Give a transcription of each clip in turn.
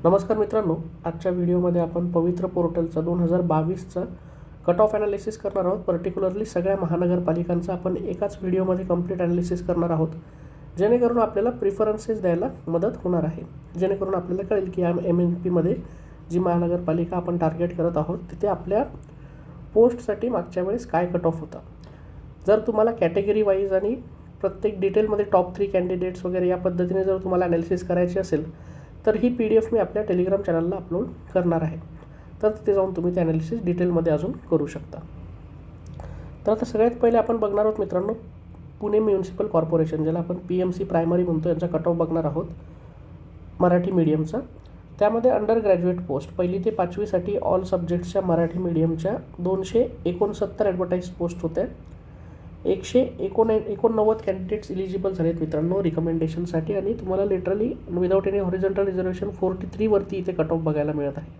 नमस्कार मित्रांनो, आजच्या व्हिडिओमध्ये आपण पवित्र पोर्टलचा 2022चा कट ऑफ ॲनालिसिस करणार आहोत। पर्टिक्युलरली सगळ्या महानगरपालिकांचा आपण एकाच व्हिडिओमध्ये कंप्लीट ॲनालिसिस करणार आहोत, जेणेकरून आपल्याला प्रिफरन्सेस द्यायला मदत होणार आहे। जेणेकरून आपल्याला कळेल की MNPमध्ये जी महानगरपालिका आपण टार्गेट करत आहोत तिथे आपल्या पोस्टसाठी मागच्या वेळेस काय कट ऑफ होता। जर तुम्हाला कॅटेगरी वाईज आणि प्रत्येक डिटेलमध्ये टॉप 3 कॅन्डिडेट्स वगैरे या पद्धतीने जर तुम्हाला ॲनालिसिस करायची असेल तर ही PDF मी आपल्या टेलिग्राम चॅनलला अपलोड करणार आहे, तर तिथे जाऊन तुम्ही ते ॲनालिसिस डिटेलमध्ये अजून करू शकता। तर आता सगळ्यात पहिले आपण बघणार आहोत मित्रांनो, पुणे म्युनिसिपल कॉर्पोरेशन ज्याला आपण PMC प्रायमरी म्हणतो यांचा कट ऑफ बघणार आहोत मराठी मीडियमचा। त्यामध्ये अंडर ग्रॅज्युएट पोस्ट 1ली ते 5वीसाठी ऑल सब्जेक्ट्सच्या मराठी मीडियमच्या 269 ॲडव्हर्टाईज पोस्ट होत्या। 189 कॅन्डिडेट्स इलिजिबल झालेत मित्रांनो रिकमेंडेशनसाठी, आणि तुम्हाला literally without any horizontal reservation 43 वरती इथे कट ऑफ बघायला मिळत आहे।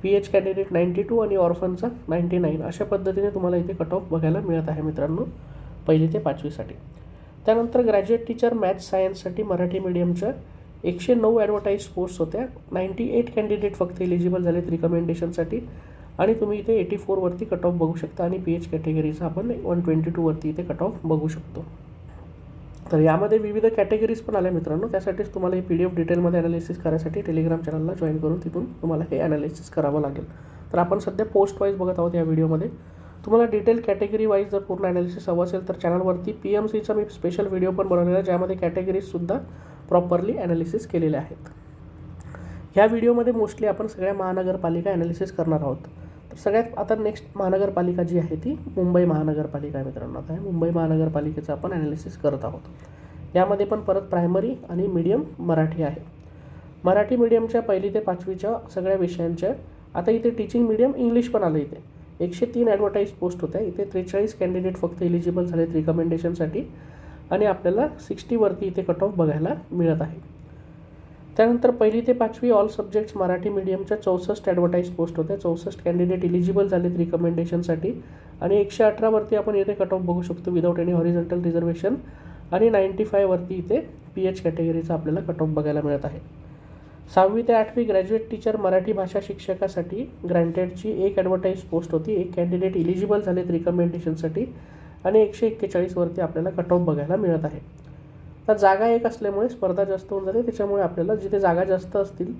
PH कॅन्डिडेट 92 आणि ऑर्फनचा 99 अशा पद्धतीने तुम्हाला इथे कट ऑफ बघायला मिळत आहे मित्रांनो 1ली ते 5वीसाठी। त्यानंतर ग्रॅज्युएट टीचर मॅथ्स सायन्ससाठी मराठी मीडियमच्या 109 ॲडव्हर्टाईज पोस्ट होत्या। 98 कॅन्डिडेट फक्त इलिजिबल झालेत रिकमेंडेशनसाठी, आणि तुम्ही इथे 84 वरती कट ऑफ बघू शकता, आणि PH कॅटेगरीचा आपण 122 वरती इथे कट ऑफ बघू शकतो। तर यामध्ये विविध कॅटेगरीज पण आल्या मित्रांनो, त्यासाठीच तुम्हाला ही PDF डिटेलमध्ये ॲनालिसिस करायसाठी टेलिग्राम चॅनलला जॉईन करून तिथून तुम्हाला हे ॲनालिसिस करावं लागेल। तर आपण सध्या पोस्ट वाईज बघत आहोत या व्हिडिओमध्ये। तुम्हाला डिटेल कॅटेगरी वाईज जर पूर्ण ॲनालिसिस हवं असेल तर चॅनलवरती PMCचा मी स्पेशल व्हिडिओ पण बनवलेला आहे, ज्यामध्ये कॅटेगरीजसुद्धा प्रॉपरली ॲनालिसिस केलेल्या आहेत। ह्या व्हिडिओमध्ये मोस्टली आपण सगळ्या महानगरपालिका ॲनालिसिस करणार आहोत। तर सगळ्यात आता नेक्स्ट महानगरपालिका जी आहे ती मुंबई महानगरपालिका आहे मित्रांनो। आता मुंबई महानगरपालिकेचं आपण ॲनालिसिस करत आहोत। यामध्ये पण परत प्रायमरी आणि मीडियम मराठी आहे। मराठी मीडियमच्या 1ली ते 5वीच्या सगळ्या विषयांच्या, आता इथे टीचिंग मीडियम इंग्लिश पण आलं। इथे 103 ॲडव्हर्टाईज पोस्ट होत्या। इथे 43 कॅन्डिडेट फक्त इलिजिबल झालेत रिकमेंडेशनसाठी, आणि आपल्याला 60 वरती इथे कट ऑफ बघायला मिळत आहे। त्यानंतर 1ली ते 5वी ऑल सब्जेक्ट्स मराठी मीडियमच्या 64 ॲडव्हर्टाईज पोस्ट होत्या। 64 कॅन्डिडेट इलिजिबल झालेत रिकमेंडेशनसाठी, आणि 118 वरती आपण इथे कट ऑफ बघू शकतो विदाउट एनी हॉरिझॉन्टल रिझर्वेशन, आणि 95 वरती इथे PH कॅटेगरीचा आपल्याला कट ऑफ बघायला मिळत आहे। 6वी ते 8वी ग्रॅज्युएट टीचर मराठी भाषा शिक्षकासाठी ग्रँटेडची 1 ॲडव्हर्टाईज पोस्ट होती। 1 कॅन्डिडेट इलिजिबल झालेत रिकमेंडेशनसाठी, आणि 141 वरती आपल्याला कट ऑफ बघायला मिळत आहे। तर जागा एक असल्यामुळे स्पर्धा जास्त होऊन जाते, त्याच्यामुळे आपल्याला जिथे जागा जास्त असतील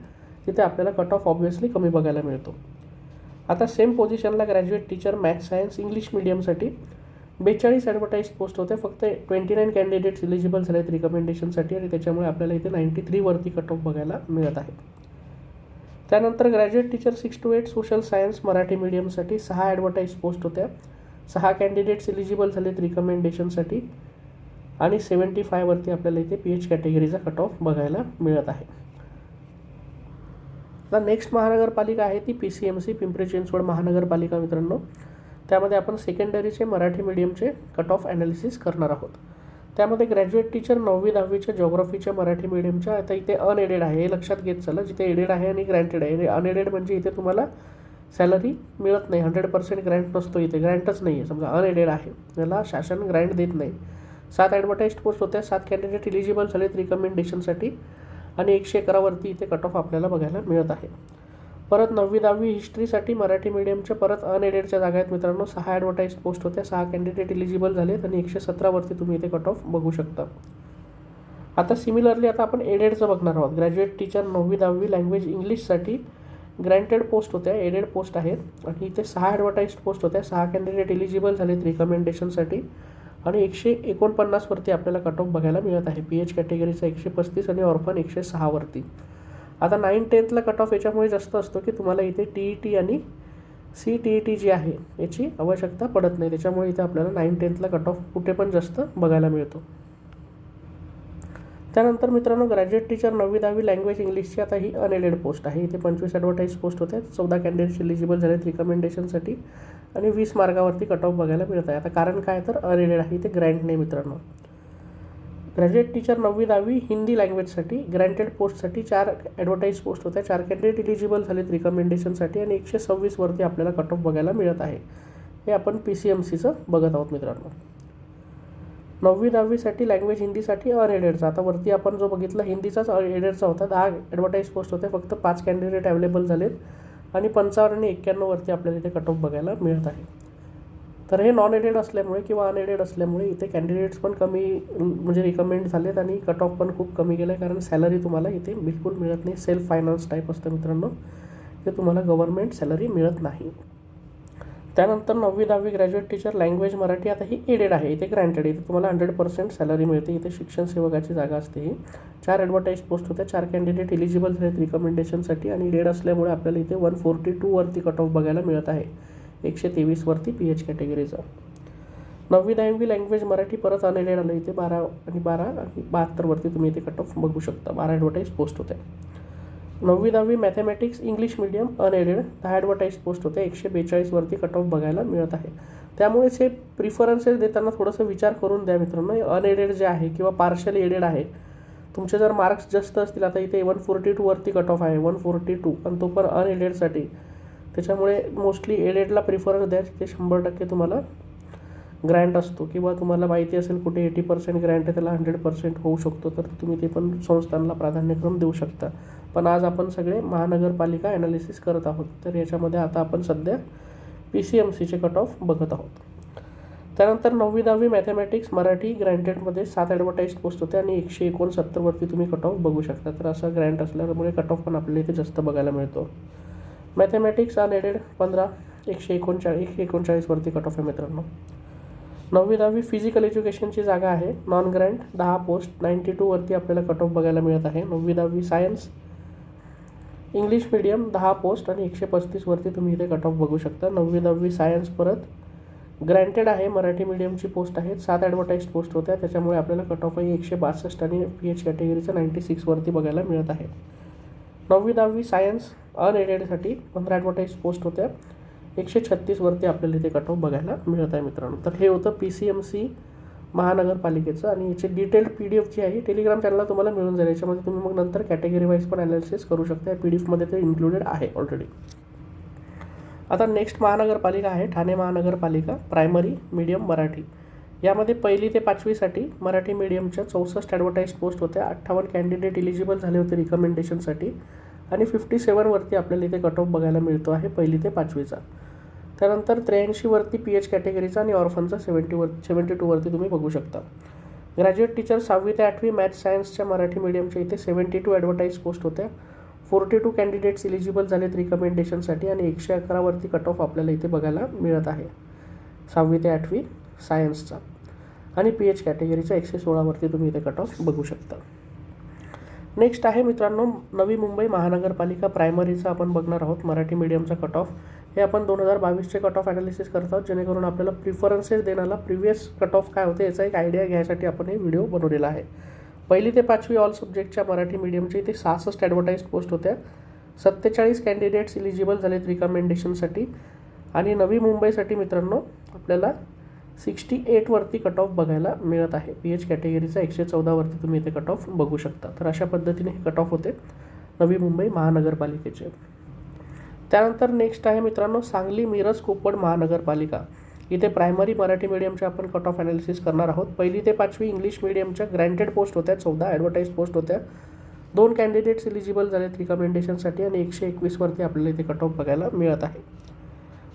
तिथे आपल्याला कट ऑफ ऑब्व्हियसली कमी बघायला मिळतो। आता सेम पोझिशनला graduate teacher maths science English मीडियमसाठी 42 ॲडव्हर्टाईज पोस्ट होते। फक्त 29 कॅन्डिडेट्स इलिजिबल झालेत रिकमेंडेशनसाठी, आणि त्याच्यामुळे आपल्याला इथे 93 वरती कट ऑफ बघायला मिळत आहे। त्यानंतर graduate teacher 6 to 8 social science Marathi मीडियमसाठी 6 ॲडव्हर्टाईज पोस्ट होत्या। 6 कॅन्डिडेट्स इलिजिबल झालेत रिकमेंडेशनसाठी, आणि 75 वरती आपल्याला इथे PH कॅटेगरीचा कट ऑफ बघायला मिळत आहे। आता नेक्स्ट महानगरपालिका आहे ती PCMC पिंपरी चिंचवड महानगरपालिका मित्रांनो। त्यामध्ये आपण सेकंडरीचे मराठी मीडियमचे कट ऑफ ॲनालिसिस करणार आहोत। त्यामध्ये ग्रॅज्युएट टीचर 9वी 10वीच्या जिओग्राफीच्या मराठी मीडियमच्या, आता इथे अनएडेड आहे हे लक्षात घेत चला। जिथे एडेड आहे आणि ग्रँटेड आहे, अनएडेड म्हणजे इथे तुम्हाला सॅलरी मिळत नाही, 100% ग्रँट नसतो, इथे ग्रँटच नाही आहे। समजा अनएडेड आहे, याला शासन ग्रँट देत नाही। 7 ॲडव्हर्टाईज पोस्ट होत्या। 7 कॅन्डिडेट इलिजिबल झालेत रिकमेंडेशनसाठी, आणि 111 वरती इथे कट ऑफ आपल्याला बघायला मिळत आहे। परत 9वी 10वी हिस्ट्रीसाठी मराठी मीडियमच्या परत अनएडेडच्या जागा आहेत मित्रांनो। 6 ॲडव्हर्टाईज पोस्ट होत्या। 6 कॅन्डिडेट इलिजिबल झालेत, आणि 117 वरती तुम्ही इथे कट ऑफ बघू शकता। आता सिमिलरली आता आपण एडेडचं बघणार आहोत। ग्रॅज्युएट टीचर 9वी 10वी लँग्वेज इंग्लिशसाठी ग्रँटेड पोस्ट होत्या, एडेड पोस्ट आहेत, आणि इथे 6 ॲडव्हर्टाईज पोस्ट होत्या। 6 कॅन्डिडेट इलिजिबल झालेत रिकमेंडेशनसाठी, आणि 149 वरती आपल्याला कट ऑफ बघायला मिळत आहे। PH कॅटेगरीचा 135, आणि ऑर्फन 106 वरती। आता 9-10ला कट ऑफ याच्यामुळे जास्त असतो की तुम्हाला इथे TET आणि CTET जी आहे याची आवश्यकता पडत नाही, त्याच्यामुळे इथे आपल्याला 9-10ला कट ऑफ कुठे पण जास्त बघायला मिळतो। त्यानंतर मित्रांनो ग्रॅज्युएट टीचर 9वी 10वी लँग्वेज इंग्लिशची आता ही अनएडेड पोस्ट आहे। इथे 25 ॲडव्हर्टाईज पोस्ट होत्या। 14 कॅन्डिडेट्स इलिजिबल झालेत रिकमेंडेशनसाठी, आणि 20 मार्कावरती कट ऑफ बघायला मिळत आहे। आता कारण काय तर अनएडेड आहे, इथे ग्रँट नाही मित्रांनो। ग्रॅज्युएट टीचर 9वी 10वी हिंदी लँग्वेजसाठी ग्रँटेड पोस्टसाठी 4 ॲडव्हर्टाईज पोस्ट होत्या। 4 कॅन्डिडेट इलिजिबल झालेत रिकमेंडेशनसाठी, आणि 126 वरती आपल्याला कट ऑफ बघायला मिळत आहे। हे आपण PCMCचं बघत आहोत मित्रांनो। 9वी 10वीसाठी लँग्वेज हिंदीसाठी अनएडेडचा, आता वरती आपण जो बघितला हिंदीचाच एडेडचा होता, 10 ॲडव्हर्टाईज पोस्ट होते, फक्त 5 कॅन्डिडेट अवेलेबल झालेत आणि 55 आणि 91 वरती आपल्याला इथे कट ऑफ बघायला मिळत आहे. तर हे नॉन एडेड असल्यामुळे किंवा अनएडेड असल्यामुळे इथे कॅन्डिडेट्स पण कमी म्हणजे रिकमेंड झालेत आणि कट ऑफ पण खूप कमी गेला आहे, कारण सॅलरी तुम्हाला इथे बिलकुल मिळत नाही. सेल्फ फायनान्स टाईप असतं मित्रांनो, ते तुम्हाला गव्हर्नमेंट सॅलरी मिळत नाही. त्यानंतर 9वी 10वी ग्रॅज्युएट टीचर लँग्वेज मराठी, आता ही एडेड आहे, इथे ग्रँटेड, इथे तुम्हाला 100% सॅलरी मिळते. इथे शिक्षण सेवकाची जागा असते. ही 4 ॲडव्हर्टाईज पोस्ट होत्या, 4 कॅन्डिडेट एलिजिबल झालेत रिकमेंडेशनसाठी आणि एडेड असल्यामुळे आपल्याला इथे 142 वरती कट ऑफ बघायला मिळत आहे, 123 वरती PH कॅटेगरीचा. 9वी 10वी लँग्वेज मराठी परत अनएडेड आलं, इथे 12 आणि 72 वरती तुम्ही इथे कट ऑफ बघू शकता. 12 ॲडव्हर्टाईज पोस्ट होत्या. 9वी 10वी mathematics English medium unaided 10 advertise post होते, 142 वरती कट ऑफ बघायला मिळत आहे. त्यामुळेच हे प्रिफरन्सेस देताना थोडंसं विचार करून द्या मित्रांनो. अनएडेड जे आहे किंवा पार्शली एडेड आहे, तुमचे जर मार्क्स जास्त असतील, आता इथे 142 वरती कट ऑफ आहे, 142, आणि तो पण अनएडेडसाठी, त्याच्यामुळे मोस्टली एडेडला प्रिफरन्स द्या, ते 100% तुम्हाला ग्रँट असतो, किंवा तुम्हाला माहिती असेल कुठे 80% ग्रँट आहे, त्याला 100% होऊ शकतो, तर तुम्ही ते पण संस्थांना प्राधान्यक्रम देऊ शकता. पण आज आपण सगळे महानगरपालिका ॲनालिसिस करत आहोत, तर याच्यामध्ये आता आपण सध्या PCMCचे कट ऑफ बघत आहोत. त्यानंतर 9वी 10वी मॅथमॅटिक्स मराठी ग्रँटेडमध्ये 7 ॲडव्हर्टाईज पोस्ट होते आणि 169 वरती तुम्ही कट ऑफ बघू शकता. तर असा ग्रँट असल्यामुळे कट ऑफ पण आपल्याला इथे जास्त बघायला मिळतो. मॅथमॅटिक्स अनएडेड 15, 139 वरती कट ऑफ आहे मित्रांनो. 9वी 10वी फिजिकल एज्युकेशनची जागा आहे, नॉन ग्रँट 10 पोस्ट 92 वरती आपल्याला कट ऑफ बघायला मिळत आहे. 9वी 10वी सायन्स इंग्लिश मीडियम 10 पोस्ट आणि 135 वरती तुम्ही इथे कट ऑफ बघू शकता. 9वी 10वी सायन्स परत ग्रँटेड आहे, मराठी मीडियमची पोस्ट आहेत, 7 ॲडव्हर्टाईज पोस्ट होत्या, त्याच्यामुळे आपल्याला कट ऑफ आहे 162 आणि PH कॅटेगरीचं 96 वरती बघायला मिळत आहे. 9वी 10वी सायन्स अनएडेडसाठी 15 ॲडव्हर्टाईज पोस्ट होत्या, 136 वरती आपल्याला इथे कट ऑफ बघायला मिळत आहे मित्रांनो. तर हे होतं PCMC महानगरपालिकेचं, आणि याची डिटेल्ड PDF जी आहे टेलिग्राम चॅनलला तुम्हाला मिळून जाईल. याच्यामध्ये तुम्ही मग नंतर कॅटेगरी वाईज पण ॲनालिसिस करू शकता, या PDFमध्ये ते इन्क्लुडेड आहे ऑलरेडी. आता नेक्स्ट महानगरपालिका आहे ठाणे महानगरपालिका प्रायमरी मीडियम मराठी. यामध्ये 1ली ते 5वीसाठी मराठी मीडियमच्या 64 ॲडव्हर्टाईज पोस्ट होत्या, 58 कॅन्डिडेट एलिजिबल झाले होते रिकमेंडेशनसाठी आणि 57 वरती आपल्याला इथे कट ऑफ बघायला मिळतो आहे 1ली ते 5वीचा. त्यानंतर 83 वरती PH कॅटेगरीचा आणि ऑर्फनचा 72 वरती तुम्ही बघू शकता. ग्रॅज्युएट टीचर 6वी ते 8वी मॅथ्स सायन्सच्या मराठी मीडियमच्या इथे 72 ॲडव्हर्टाईज पोस्ट होत्या, 42 कॅन्डिडेट्स एलिजिबल झालेत रिकमेंडेशनसाठी आणि 111 वरती कट ऑफ आपल्याला इथे बघायला मिळत आहे 6वी ते 8वी सायन्सचा, आणि PH कॅटेगरीचा 116 वरती तुम्ही इथे कट ऑफ बघू शकता. नेक्स्ट आहे मित्रांनो नवी मुंबई महानगरपालिका प्रायमरीचा आपण बघणार आहोत मराठी मीडियमचा कट ऑफ. हे आपण 2022चे कट ऑफ ॲनालिसिस करत आहोत, जेणेकरून आपल्याला प्रिफरन्सेस देण्याला प्रिव्हियस कट ऑफ काय होते याचा एक आयडिया घ्यायसाठी आपण हे व्हिडिओ बनवलेला आहे. 1ली ते 5वी ऑल सब्जेक्टच्या मराठी मीडियमच्या इथे 66 ॲडव्हर्टाईज पोस्ट होत्या, 47 कॅन्डिडेट्स एलिजिबल झालेत रिकमेंडेशनसाठी, आणि नवी मुंबईसाठी मित्रांनो आपल्याला 68 वरती कट ऑफ बघायला मिळत आहे. PH कॅटेगरीचा 114 वरती तुम्ही इथे कट ऑफ बघू शकता. तर अशा पद्धतीने हे कट ऑफ होते नवी मुंबई महानगरपालिकेचे. त्यानंतर नेक्स्ट आहे मित्रांनो सांगली मिरज कोपड महानगरपालिका. इथे प्रायमरी मराठी मीडियमच्या आपण कट ऑफ ॲनालिसिस करणार आहोत. 1ली ते 5वी इंग्लिश मीडियमच्या ग्रँटेड पोस्ट होत्या, 14 ॲडव्हर्टाईज पोस्ट होत्या, 2 कॅन्डिडेट्स एलिजिबल झालेत रिकमेंडेशनसाठी आणि 121 वरती आपल्याला इथे कट ऑफ बघायला मिळत आहे.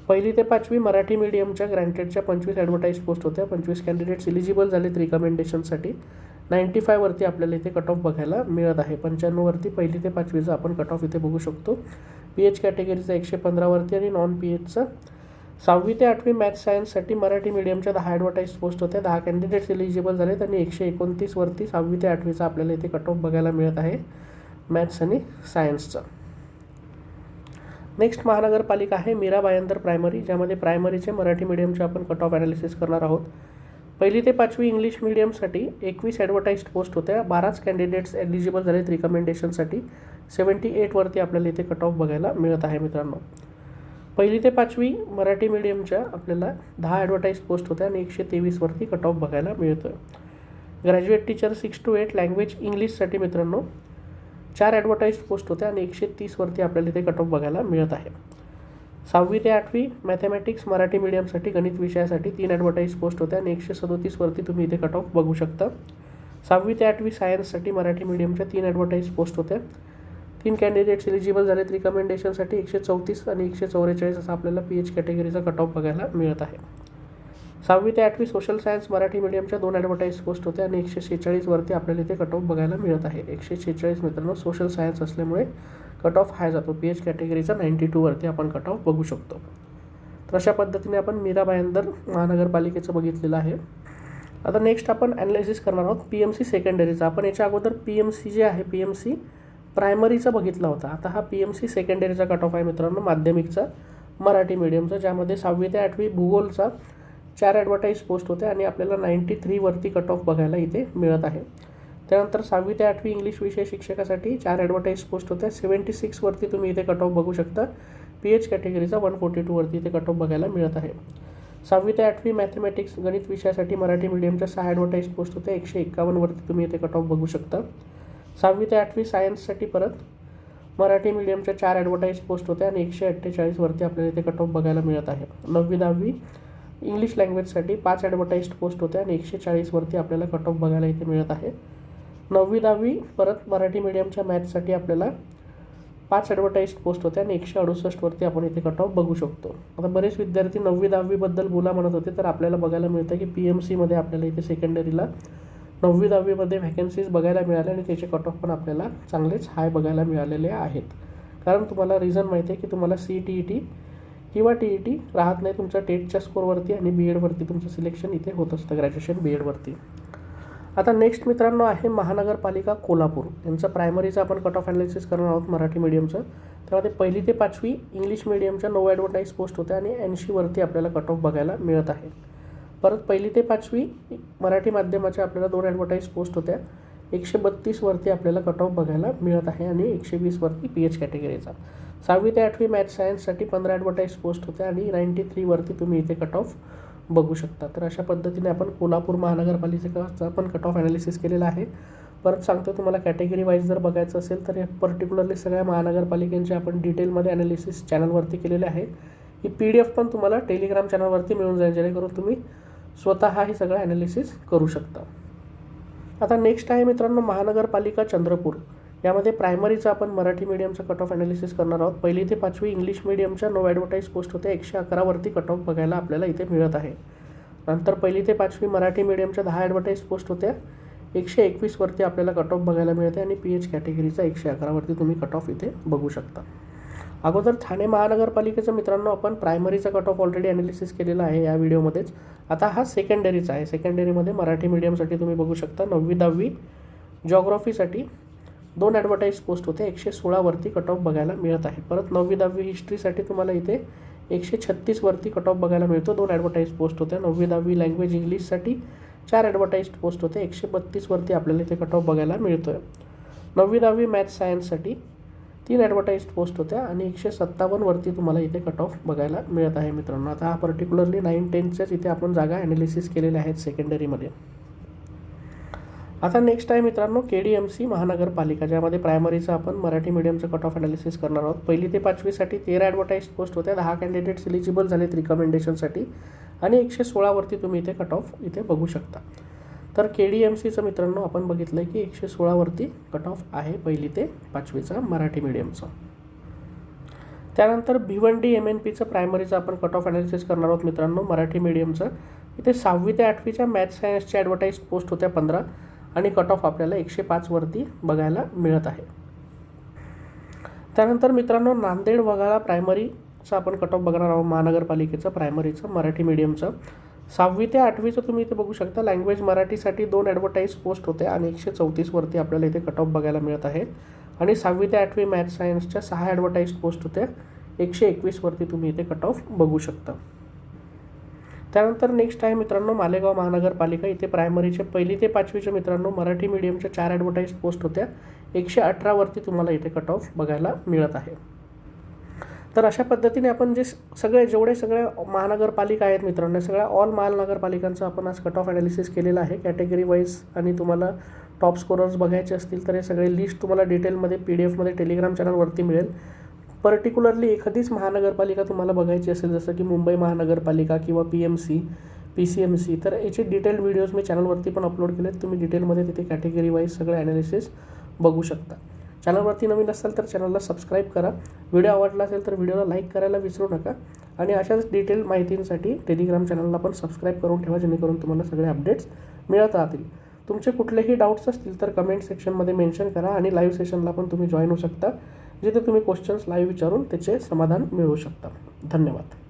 1ली ते 5वी मराठी मीडियमच्या ग्रँटेडच्या 25 ॲडव्हर्टाईज पोस्ट होत्या, 25 कॅन्डिडेट्स एलिजिबल झालेत रिकमेंडेशनसाठी, 95 वरती आपल्याला इथे कट ऑफ बघायला मिळत आहे. 95 वरती 1ली ते 5वीचा आपण कट ऑफ इथे बघू शकतो. PH कॅटेगरीचा 115 वरती आणि नॉन PHचा 6वी ते 8वी मॅथ्स सायन्ससाठी मराठी मीडियमच्या 10 ॲडव्हर्टाईज पोस्ट होत्या, 10 कॅन्डिडेट्स एलिजिबल झालेत आणि 129 वरती 6वी ते 8वीचा आपल्याला इथे कट ऑफ बघायला मिळत आहे मॅथ्स आणि सायन्सचा. नेक्स्ट महानगरपालिका आहे मीरा भायंदर प्रायमरी, ज्यामध्ये प्रायमरीचे मराठी मीडियमचे आपण कट ऑफ ॲनालिसिस करणार आहोत. 1ली ते 5वी इंग्लिश मीडियमसाठी 21 ॲडव्हर्टाईज पोस्ट होत्या, 12 कॅन्डिडेट्स एलिजिबल झालेत रिकमेंडेशनसाठी, 78 वरती आपल्याला इथे कट ऑफ बघायला मिळत आहे मित्रांनो. 1ली ते 5वी मराठी मीडियमच्या आपल्याला 10 ॲडव्हर्टाईज पोस्ट होत्या आणि 123 वरती कट ऑफ बघायला मिळतो आहे. ग्रॅज्युएट टीचर 6 to 8 लँग्वेज इंग्लिशसाठी मित्रांनो 4 ॲडव्हर्टाईज पोस्ट होत्या आणि 130 वरती आपल्याला इथे कट ऑफ बघायला मिळत आहे. 6वी ते 8वी मॅथमॅटिक्स मराठी मीडियमसाठी गणित विषयासाठी 3 ॲडव्हर्टाईज पोस्ट होत्या आणि 137वरती तुम्ही इथे कट ऑफ बघू शकता. 6वी ते 8वी सायन्ससाठी मराठी मीडियमच्या 3 ॲडव्हर्टाईज पोस्ट होत्या. 3 कॅन्डिडेट्स एलिजिबल झालेत रिकमेंडेशनसाठी. 134 आणि 144 असा आपल्याला PH कॅटेगरीचा कट ऑफ बघायला मिळत आहे. 6वी ते 8वी सोशल सायन्स मराठी मीडियमच्या 2 ॲडव्हर्टाईज पोस्ट होत्या आणि 146वरती आपल्याला इथे कट ऑफ बघायला मिळत आहे. 146 मित्रांनो सोशल सायन्स असल्यामुळे कट ऑफ हाय जातो. PH कॅटेगरीचा 92वरती आपण कट ऑफ बघू शकतो. तर अशा पद्धतीने आपण मीरा भायंदर महानगरपालिकेचं बघितलेलं आहे. आता नेक्स्ट आपण ॲनालिसिस करणार आहोत PMC सेकंडरीचा. आपण याच्या अगोदर PMC जे आहे PMC प्रायमरीचा बघितला होता. आता हा PMC सेकंडरीचा कट ऑफ आहे मित्रांनो माध्यमिकचा मराठी मीडियमचा, ज्यामध्ये 6वी ते 8वी भूगोलचा 4 ॲडव्हर्टाईज पोस्ट होते आणि आपल्याला 93वरती कट ऑफ बघायला इथे मिळत आहे. त्यानंतर 6वी ते 8वी इंग्लिश विषय शिक्षकासाठी 4 ॲडव्हर्टाईज पोस्ट होत्या. 76वरती तुम्ही इथे कट ऑफ बघू शकता. PH कॅटेगरीचा 142वरती इथे कट ऑफ बघायला मिळत आहे. 6वी ते 8वी मॅथमॅटिक्स गणित विषयासाठी मराठी मीडियमच्या 6 ॲडव्हर्टाईज पोस्ट होत्या. 151वरती तुम्ही इथे कट ऑफ बघू शकता. 6वी ते 8वी सायन्ससाठी परत मराठी मीडियमच्या 4 ॲडव्हर्टाईज पोस्ट होत्या आणि 148वरती आपल्याला इथे कट ऑफ बघायला मिळत आहे. 9वी 10वी इंग्लिश लँग्वेजसाठी 5 ॲडव्हर्टाईज पोस्ट होत्या आणि 140वरती आपल्याला कट ऑफ बघायला इथे मिळत आहे. 9वी 10वी परत मराठी मीडियमच्या मॅथ्ससाठी आपल्याला 5 ॲडव्हर्टाईज पोस्ट होत्या आणि 168वरती आपण इथे कट ऑफ बघू शकतो. आता बरेच विद्यार्थी 9वी 10वीबद्दल बोला म्हणत होते, तर आपल्याला बघायला मिळतं की PMCमध्ये आपल्याला इथे सेकंडरीला 9वी 10वीमध्ये व्हॅकन्सीज बघायला मिळाल्या आणि त्याचे कट ऑफ पण आपल्याला चांगलेच हाय बघायला मिळालेले आहेत. कारण तुम्हाला रिझन माहिती आहे की तुम्हाला CTET किंवा TET राहत नाही तुमच्या टेटच्या स्कोरवरती आणि BEdवरती तुमचं सिलेक्शन इथे होत असतं ग्रॅज्युएशन BEdवरती. आता नेक्स्ट मित्रांनो आहे महानगरपालिका कोल्हापूर. यांचं प्रायमरीचं आपण कट ऑफ ॲनालिसिस करणार आहोत मराठी मीडियमचं. त्यामध्ये 1ली ते 5वी इंग्लिश मीडियमच्या 9 ॲडव्हर्टाईज पोस्ट होत्या आणि 80वरती आपल्याला कट ऑफ बघायला मिळत आहे. परत 1ली ते 5वी मराठी माध्यमाच्या आपल्याला 2 ॲडव्हर्टाईज पोस्ट होत्या. 132वरती आपल्याला कट ऑफ बघायला मिळत आहे आणि 120वरती PH कॅटेगरीचा. 6वी ते 8वी मॅथ्स सायन्ससाठी 15 ॲडव्हर्टाईज पोस्ट होत्या आणि 93वरती तुम्ही इथे कट ऑफ बघू शकता. तर अशा पद्धतीने आपण कोल्हापूर महानगरपालिकेचा पण कट ऑफ ॲनालिसिस केलेला आहे. परत सांगतो तुम्हाला कॅटेगरी वाईज जर बघायचं असेल तर पर्टिक्युलरली सगळ्या महानगरपालिकेचे आपण डिटेलमध्ये ॲनालिसिस चॅनलवरती केलेले आहे. ही PDF पण तुम्हाला टेलिग्राम चॅनलवरती मिळून जाईल, जेणेकरून तुम्ही स्वतः ही सगळं ॲनालिसिस करू शकता. आता नेक्स्ट आहे मित्रांनो महानगरपालिका चंद्रपूर. यामध्ये प्रायमरीचं आपण मराठी मीडियमचं कट ऑफ ॲनालिसिस करणार आहोत. 1ली ते 5वी इंग्लिश मीडियमच्या 9 ॲडव्हर्टाईज पोस्ट होत्या. 111वरती कट ऑफ बघायला आपल्याला इथे मिळत आहे. नंतर 1ली ते 5वी मराठी मीडियमच्या 10 ॲडव्हर्टाईज पोस्ट होत्या. 121वरती आपल्याला कट ऑफ बघायला मिळते आणि PH कॅटेगरीचा 111वरती तुम्ही कट ऑफ इथे बघू शकता. अगोदर ठाणे महानगरपालिकेचं मित्रांनो आपण प्रायमरीचा कट ऑफ ऑलरेडी ॲनालिसिस केलेला आहे या व्हिडिओमध्येच. आता हा सेकंडरीचा आहे. सेकंडरीमध्ये मराठी मीडियमसाठी तुम्ही बघू शकता 9वी 10वी जॉग्राफीसाठी 2 ॲडव्हर्टाईज पोस्ट होते. 116वरती कट ऑफ बघायला मिळत आहे. परत 9वी 10वी हिस्ट्रीसाठी तुम्हाला इथे 136वरती कट ऑफ बघायला मिळतो. 2 ॲडव्हर्टाईज पोस्ट होत्या. 9वी 10वी लँग्वेज इंग्लिशसाठी 4 ॲडव्हर्टाईज पोस्ट होते. 132वरती आपल्याला इथे कट ऑफ बघायला मिळतो आहे. 9वी 10वी मॅथ्स सायन्ससाठी 3 ॲडव्हर्टाईज पोस्ट होत्या आणि 157वरती तुम्हाला इथे कट ऑफ बघायला मिळत आहे मित्रांनो. आता हा पर्टिक्युलरली 9-10च्याच इथे आपण जागा ॲनालिसिस केलेल्या आहेत सेकंडरीमध्ये. आता नेक्स्ट आहे मित्रांनो KDMC महानगरपालिका, ज्यामध्ये प्रायमरीचं आपण मराठी मीडियमचं कट ऑफ ॲनालिसिस करणार आहोत. 1ली ते 5वीसाठी 13 ॲडव्हर्टाईज पोस्ट होत्या. 10 कॅन्डिडेट्स एलिजिबल झालेत रिकमेंडेशनसाठी आणि 116वरती तुम्ही इथे कट ऑफ इथे बघू शकता. तर KDMCचं मित्रांनो आपण बघितलं की 116वरती कट ऑफ आहे 1ली ते 5वीचा मराठी मीडियमचं. त्यानंतर भिवंडी MNPचं प्रायमरीचं आपण कट ऑफ ॲनालिसिस करणार आहोत मित्रांनो मराठी मीडियमचं. इथे 6वी ते 8वीच्या मॅथ्स सायन्सच्या ॲडव्हर्टाईज पोस्ट होत्या 15 आणि कट ऑफ आपल्याला 105वरती बघायला मिळत आहे. त्यानंतर मित्रांनो नांदेड वगाळा प्रायमरीचं आपण कट ऑफ बघणार आहोत महानगरपालिकेचं प्रायमरीचं मराठी मीडियमचं. 6वी ते 8वीचं तुम्ही इथे बघू शकता. लँग्वेज मराठीसाठी 2 ॲडव्हर्टाईज पोस्ट होत्या आणि 134वरती आपल्याला इथे कट ऑफ बघायला मिळत आहे. आणि 6वी ते 8वी मॅथ्स सायन्सच्या 6 ॲडव्हर्टाईज पोस्ट होत्या. 121वरती तुम्ही इथे कट ऑफ बघू शकता. त्यानंतर नेक्स्ट आहे मित्रांनो मालेगाव महानगरपालिका. इथे प्रायमरीचे 1ली ते 5वीचे मित्रांनो मराठी मीडियमच्या 4 ॲडव्हर्टाईज पोस्ट होत्या. 118वरती तुम्हाला इथे कट ऑफ बघायला मिळत आहे. तर अशा पद्धतीने आपण जेवढे सगळे महानगरपालिका आहेत मित्रांनो, सगळ्या ऑल महानगरपालिकांचं आपण आज कट ऑफ ॲनालिसिस केलेलं आहे कॅटेगरी वाईज. आणि तुम्हाला टॉप स्कोरर्स बघायचे असतील तर हे सगळे लिस्ट तुम्हाला डिटेलमध्ये PDF टेलिग्राम चॅनलवरती मिळेल. पर्टिक्युलरली एखादीच महानगरपालिका तुम्हाला बघायची असेल, जसं की मुंबई महानगरपालिका किंवा PMC, PCMC, तर याचे डिटेल्ड व्हिडिओज मी चॅनलवरती पण अपलोड केले आहेत. तुम्ही डिटेलमध्ये तिथे कॅटेगरी वाईज सगळे ॲनालिसिस बघू शकता. चॅनलवरती नवीन असाल तर चॅनलला सबस्क्राईब करा. व्हिडिओ आवडला असेल तर व्हिडिओला लाईक करायला विसरू नका. आणि अशाच डिटेल माहितींसाठी टेलिग्राम चॅनलला पण सबस्क्राईब करून ठेवा, जेणेकरून तुम्हाला सगळे अपडेट्स मिळत राहतील. तुमचे कुठलेही डाऊट्स असतील तर कमेंट सेक्शनमध्ये मेन्शन करा आणि लाईव्ह सेशनला पण तुम्ही जॉईन होऊ शकता, जिथे तुम्ही क्वेश्चन्स लाईव्ह विचारून त्याचे समाधान मिळवू शकता. धन्यवाद.